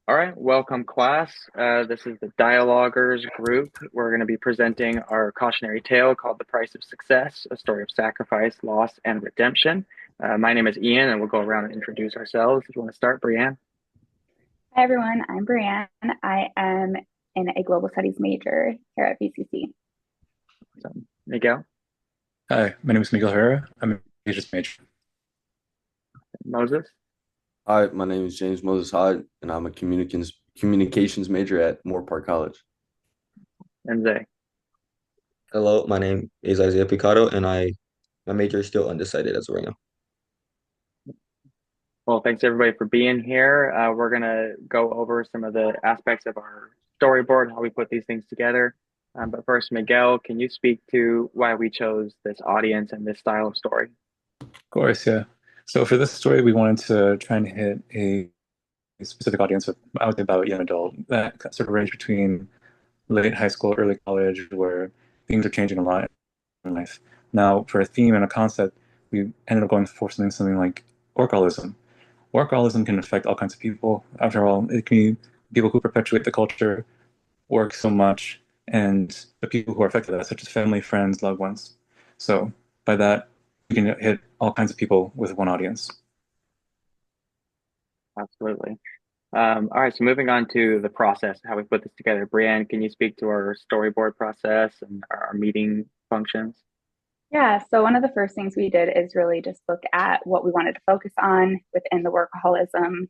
All right, welcome class. This is the Dialoguers group. We're going to be presenting our cautionary tale called The Price of Success, a story of sacrifice, loss, and redemption. My name is Ian, and we'll go around and introduce ourselves. If you want to start, Brianne. Hi everyone, I'm Brianne. I am in a global studies major here at BCC. So, Miguel, Hi, my name is Miguel Herrera. I'm a Aegis major. Moses, Hi, my name is James Moses Hyde, and I'm a communications major at Moore Park College. and Zay. Hello, my name is Isaiah Picado, and my major is still undecided as of right now. Well, thanks everybody for being here. We're going to go over some of the aspects of our storyboard, how we put these things together. But first, Miguel, can you speak to why we chose this audience and this style of story? Of course, yeah. So for this story, we wanted to try and hit a specific audience with, I would say, about young adult, that sort of range between late high school, early college, where things are changing a lot in life. Now, for a theme and a concept, we ended up going for something like workaholism. Workaholism can affect all kinds of people. After all, it can be people who perpetuate the culture, work so much, and the people who are affected by that, such as family, friends, loved ones. So by that, you can hit all kinds of people with one audience. Absolutely. All right, so moving on to the process, how we put this together. Brianne, can you speak to our storyboard process and our meeting functions? Yeah, so one of the first things we did is really just look at what we wanted to focus on within the workaholism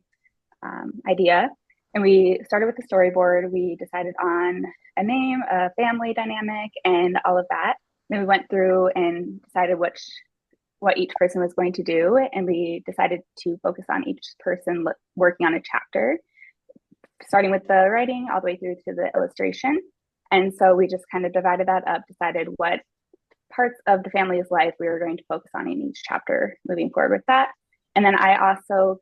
idea. And we started with the storyboard. We decided on a name, a family dynamic, and all of that. Then we went through and decided what each person was going to do, and we decided to focus on each person working on a chapter, starting with the writing all the way through to the illustration. And so we just kind of divided that up, decided what parts of the family's life we were going to focus on in each chapter moving forward with that. And then I also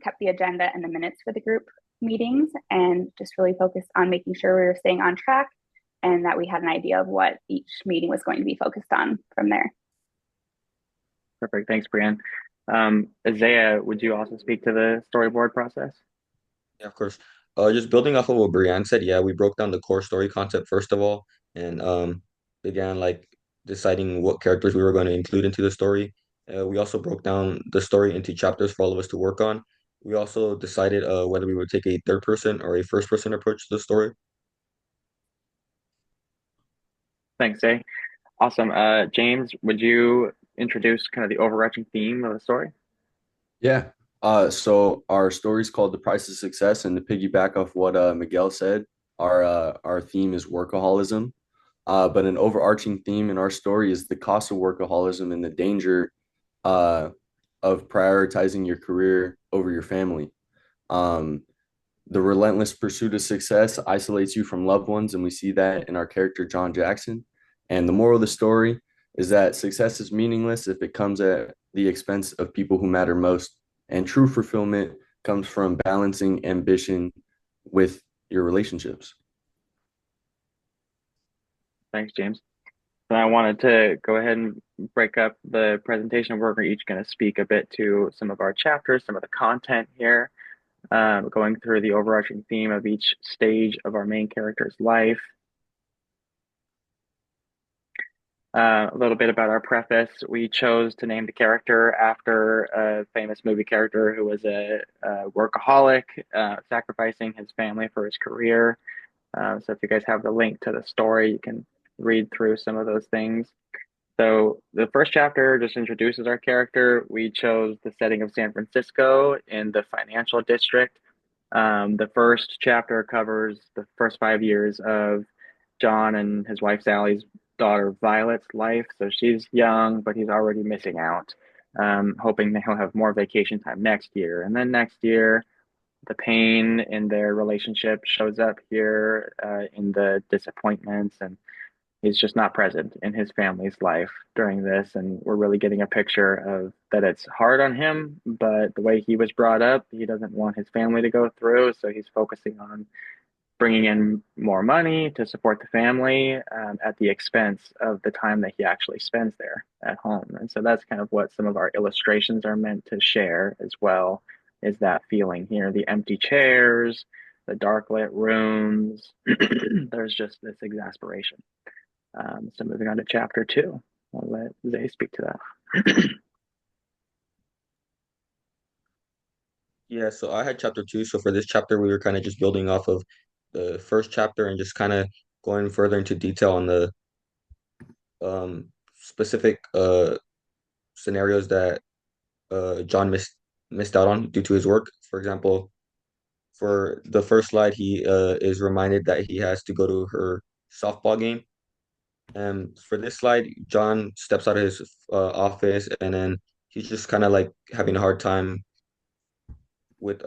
kept the agenda and the minutes for the group meetings and just really focused on making sure we were staying on track and that we had an idea of what each meeting was going to be focused on from there. Perfect. Thanks, Brianne. Isaiah, would you also speak to the storyboard process? Yeah, of course. Just building off of what Brianne said, yeah, we broke down the core story concept first of all, and began like deciding what characters we were going to include into the story. We also broke down the story into chapters for all of us to work on. We also decided whether we would take a third person or a first person approach to the story. Thanks, Zay. Awesome. James, would you introduce kind of the overarching theme of the story? Yeah. So our story is called The Price of Success, and to piggyback off what Miguel said, our theme is workaholism. But an overarching theme in our story is the cost of workaholism and the danger uh, of prioritizing your career over your family. Um, the relentless pursuit of success isolates you from loved ones, and we see that in our character, John Jackson. And the moral of the story is that success is meaningless if it comes at the expense of people who matter most. And true fulfillment comes from balancing ambition with your relationships. Thanks, James. And I wanted to go ahead and break up the presentation. We're each going to speak a bit to some of our chapters, some of the content here, going through the overarching theme of each stage of our main character's life. A little bit about our preface. We chose to name the character after a famous movie character who was a workaholic, sacrificing his family for his career. So if you guys have the link to the story, you can read through some of those things. So the first chapter just introduces our character. We chose the setting of San Francisco in the financial district. The first chapter covers the first 5 years of John and his wife Sally's daughter Violet's life. So she's young, but he's already missing out, hoping that he'll have more vacation time next year. And then next year, the pain in their relationship shows up here in the disappointments, and he's just not present in his family's life during this. And we're really getting a picture of that it's hard on him, but the way he was brought up, he doesn't want his family to go through. So he's focusing on bringing in more money to support the family at the expense of the time that he actually spends there at home. And so that's kind of what some of our illustrations are meant to share as well. is that feeling here. The empty chairs, the dark lit rooms, there's just this exasperation. So moving on to chapter 2, I'll let Zay speak to that. Yeah, so I had chapter 2. So for this chapter, we were kind of just building off of the first chapter and just kind of going further into detail on the specific scenarios that John missed out on due to his work. For example, for the first slide, he is reminded that he has to go to her softball game. And for this slide, John steps out of his office, and then he's just kind of like having a hard time with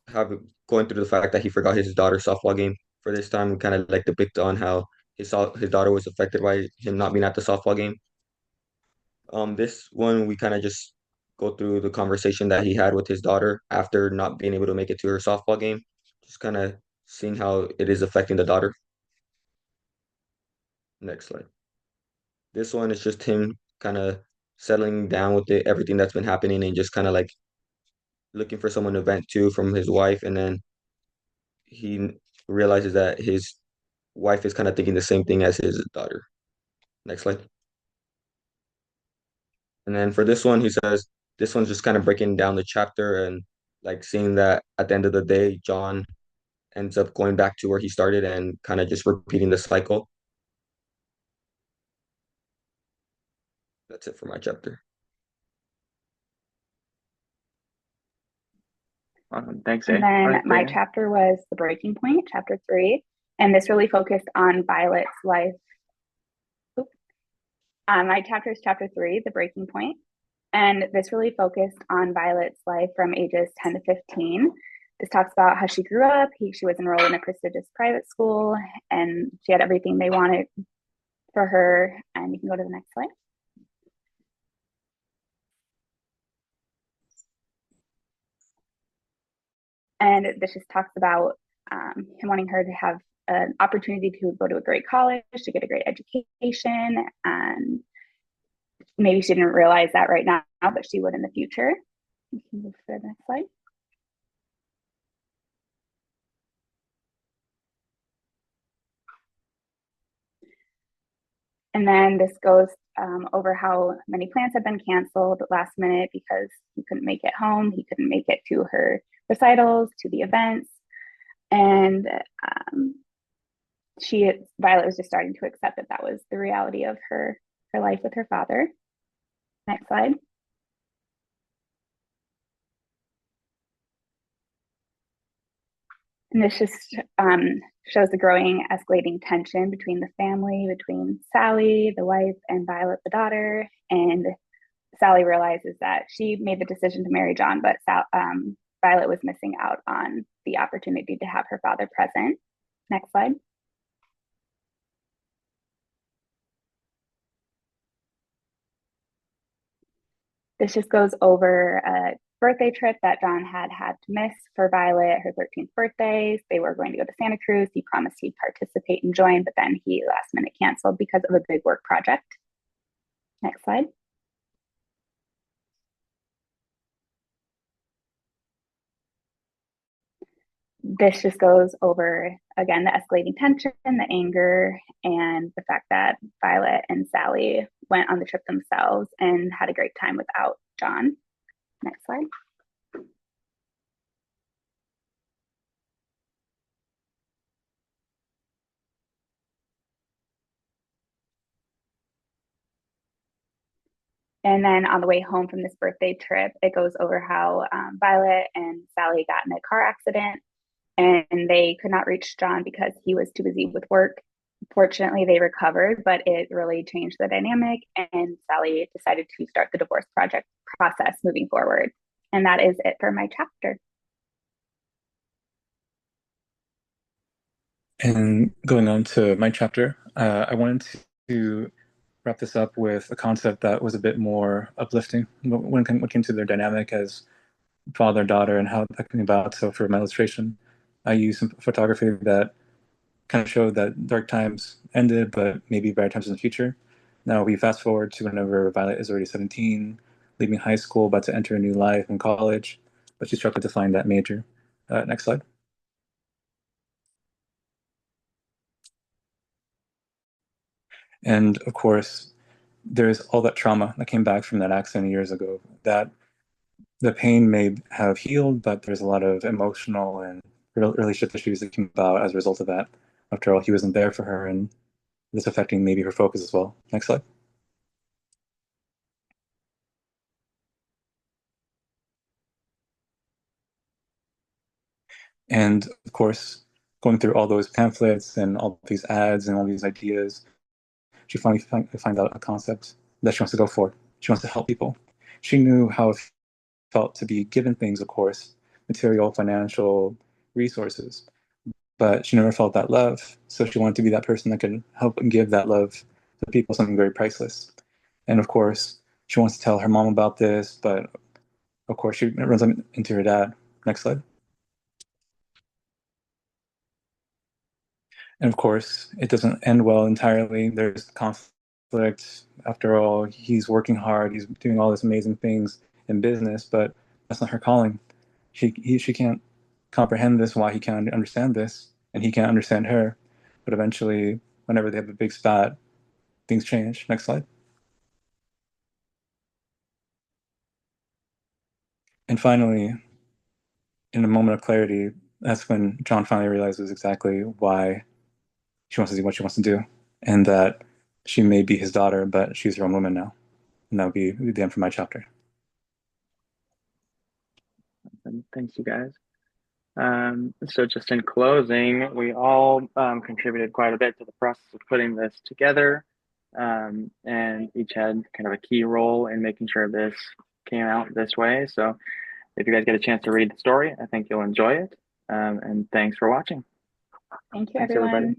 have going through the fact that he forgot his daughter's softball game. For this time, we kind of like depict on how his daughter was affected by him not being at the softball game. This one we kind of just go through the conversation that he had with his daughter after not being able to make it to her softball game, just kind of seeing how it is affecting the daughter. Next slide. This one is just him kind of settling down with everything that's been happening and just kind of like looking for someone to vent to from his wife, and then he realizes that his wife is kind of thinking the same thing as his daughter. Next slide. And then for this one, he says this one's just kind of breaking down the chapter and like seeing that at the end of the day, John ends up going back to where he started and kind of just repeating the cycle. That's it for my chapter. Thanks, And Zay. then my chapter was The Breaking Point, chapter 3. And this really focused on Violet's life. My chapter is chapter 3, The Breaking Point. And this really focused on Violet's life from ages 10 to 15. This talks about how she grew up. She was enrolled in a prestigious private school, and she had everything they wanted for her. And you can go to the next slide. And this just talks about him wanting her to have an opportunity to go to a great college, to get a great education. And maybe she didn't realize that right now, but she would in the future. You can move to the next slide. And then this goes over how many plans have been canceled last minute because he couldn't make it home. He couldn't make it to her recitals, to the events. And Violet was just starting to accept that that was the reality of her life with her father. Next slide. And this just shows the growing, escalating tension between the family, between Sally, the wife, and Violet, the daughter. And Sally realizes that she made the decision to marry John, but Violet was missing out on the opportunity to have her father present. Next slide. This just goes over a birthday trip that John had to miss for Violet, her 13th birthday. They were going to go to Santa Cruz. He promised he'd participate and join, but then he last minute canceled because of a big work project. Next slide. This just goes over, again, the escalating tension, the anger, and the fact that Violet and Sally went on the trip themselves and had a great time without John. Next slide. And then on the way home from this birthday trip, it goes over how Violet and Sally got in a car accident and they could not reach John because he was too busy with work. Fortunately, they recovered, but it really changed the dynamic, and Sally decided to start the divorce project process moving forward. And that is it for my chapter. And going on to my chapter, I wanted to wrap this up with a concept that was a bit more uplifting when it came to their dynamic as father and daughter and how that came about. So for my illustration, I used some photography that kind of showed that dark times ended, but maybe brighter times in the future. Now we fast forward to whenever Violet is already 17. leaving high school, about to enter a new life in college, but she struggled to find that major. Next slide. And of course, there's all that trauma that came back from that accident years ago. That the pain may have healed, but there's a lot of emotional and relationship issues that came about as a result of that. After all, he wasn't there for her, and this affecting maybe her focus as well. Next slide. And of course, going through all those pamphlets and all these ads and all these ideas, she finally finds out a concept that she wants to go for. She wants to help people. She knew how it felt to be given things, of course, material, financial resources, but she never felt that love. So she wanted to be that person that could help and give that love to people, something very priceless. And of course, she wants to tell her mom about this, but of course, she runs into her dad. Next slide. And of course, it doesn't end well entirely. There's conflict. After all, he's working hard. He's doing all these amazing things in business, but that's not her calling. She can't comprehend this, why he can't understand this, and he can't understand her. But eventually, whenever they have a big spat, things change. Next slide. And finally, in a moment of clarity, that's when John finally realizes exactly why she wants to do what she wants to do, and that she may be his daughter, but she's her own woman now. And that would be the end for my chapter. And thanks, you guys. So just in closing, we all contributed quite a bit to the process of putting this together, and each had kind of a key role in making sure this came out this way. So if you guys get a chance to read the story, I think you'll enjoy it. And thanks for watching. Thank you, Thanks, everyone. everybody.